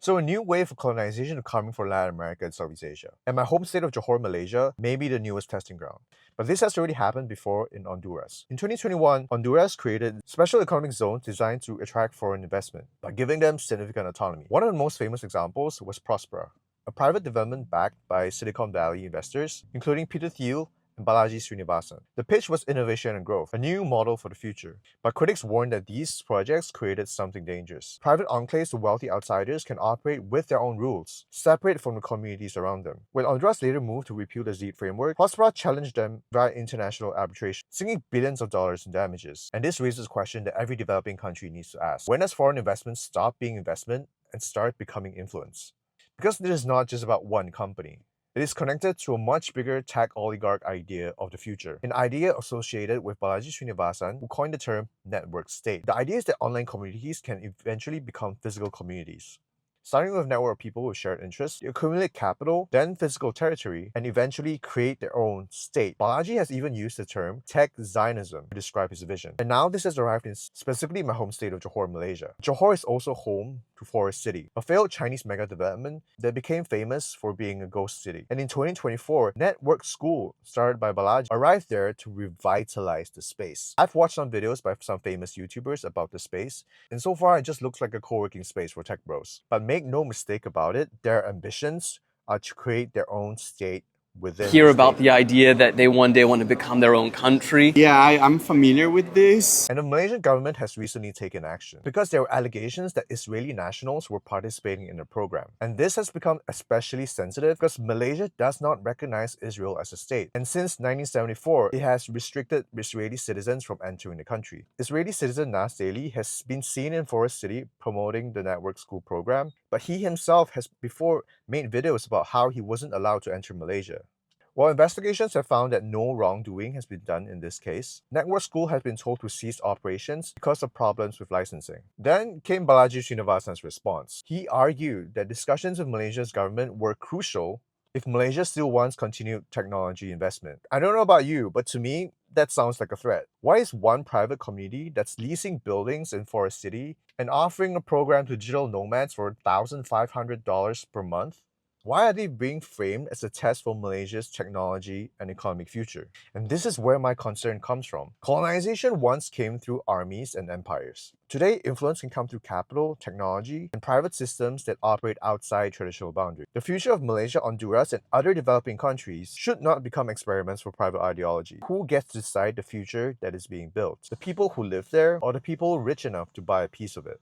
So a new wave of colonization is coming for Latin America and Southeast Asia. And my home state of Johor, Malaysia, may be the newest testing ground. But this has already happened before in Honduras. In 2021, Honduras created special economic zones designed to attract foreign investment by giving them significant autonomy. One of the most famous examples was Prospera, a private development backed by Silicon Valley investors, including Peter Thiel and Balaji Srinivasan. The pitch was innovation and growth, a new model for the future. But critics warned that these projects created something dangerous. Private enclaves of wealthy outsiders can operate with their own rules, separate from the communities around them. When Honduras later moved to repeal the ZEED framework, Prospera challenged them via international arbitration, sinking billions of dollars in damages. And this raises a question that every developing country needs to ask. When does foreign investment stop being investment and start becoming influence? Because this is not just about one company. It is connected to a much bigger tech oligarch idea of the future, an idea associated with Balaji Srinivasan, who coined the term network state. The idea is that online communities can eventually become physical communities. Starting with a network of people with shared interests, they accumulate capital, then physical territory, and eventually create their own state. Balaji has even used the term tech Zionism to describe his vision. And now this has arrived in specifically my home state of Johor, Malaysia. Johor is also home to Forest City, a failed Chinese mega development that became famous for being a ghost city. And in 2024, Network School, started by Balaji, arrived there to revitalize the space. I've watched some videos by some famous YouTubers about the space, and so far it just looks like a co-working space for tech bros. But make no mistake about it, their ambitions are to create their own state within Hear the about state. the idea that they one day want to become their own country. Yeah, I'm familiar with this. And the Malaysian government has recently taken action because there were allegations that Israeli nationals were participating in the program. And this has become especially sensitive because Malaysia does not recognize Israel as a state. And since 1974, it has restricted Israeli citizens from entering the country. Israeli citizen Nas Daily has been seen in Forest City promoting the Network School program, but he himself has before made videos about how he wasn't allowed to enter Malaysia. While investigations have found that no wrongdoing has been done in this case, Network School has been told to cease operations because of problems with licensing. Then came Balaji Srinivasan's response. He argued that discussions with Malaysia's government were crucial if Malaysia still wants continued technology investment. I don't know about you, but to me, that sounds like a threat. Why is one private community that's leasing buildings in Forest City and offering a program to digital nomads for $1,500 per month? Why are they being framed as a test for Malaysia's technology and economic future? And this is where my concern comes from. Colonization once came through armies and empires. Today, influence can come through capital, technology, and private systems that operate outside traditional boundaries. The future of Malaysia, Honduras, and other developing countries should not become experiments for private ideology. Who gets to decide the future that is being built? The people who live there or the people rich enough to buy a piece of it?